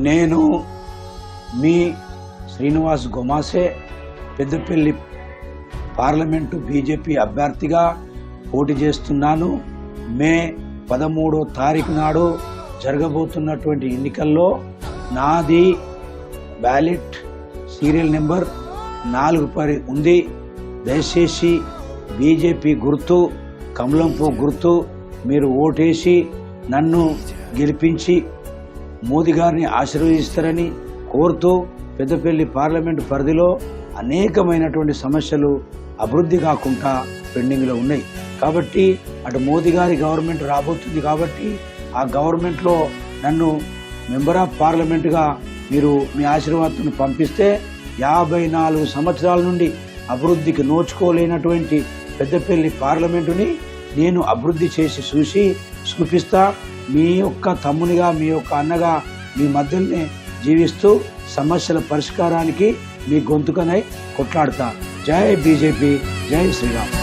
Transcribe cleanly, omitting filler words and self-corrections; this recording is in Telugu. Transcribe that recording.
నేను మీ శ్రీనివాస్ గొమాసే పెద్దపల్లి పార్లమెంటు బీజేపీ అభ్యర్థిగా పోటీ చేస్తున్నాను. మే 13వ తారీఖు నాడు జరగబోతున్నటువంటి ఎన్నికల్లో నాది బ్యాలెట్ సీరియల్ నెంబర్ 4 ఉంది. దయచేసి బీజేపీ గుర్తు కమలంపు గుర్తు మీరు ఓటేసి నన్ను గెలిపించి మోదీ గారిని ఆశీర్వదిస్తారని కోరుతూ పెద్దపల్లి పార్లమెంటు పరిధిలో అనేకమైనటువంటి సమస్యలు అభివృద్ధి కాకుండా పెండింగ్లో ఉన్నాయి. కాబట్టి అటు మోదీ గారి గవర్నమెంట్ రాబోతుంది కాబట్టి ఆ గవర్నమెంట్లో నన్ను మెంబర్ ఆఫ్ పార్లమెంటుగా మీరు మీ ఆశీర్వాదాన్ని పంపిస్తే 54 సంవత్సరాల నుండి అభివృద్ధికి నోచుకోలేనటువంటి పెద్దపల్లి పార్లమెంటుని నేను అభివృద్ధి చేసి చూపిస్తా. మీ యొక్క తమ్మునిగా మీ యొక్క అన్నగా మీ మధ్యనే జీవిస్తూ సమస్యల పరిష్కారానికి మీ గొంతుకనై కొట్లాడతా. జై బీజేపీ, జై శ్రీరామ్.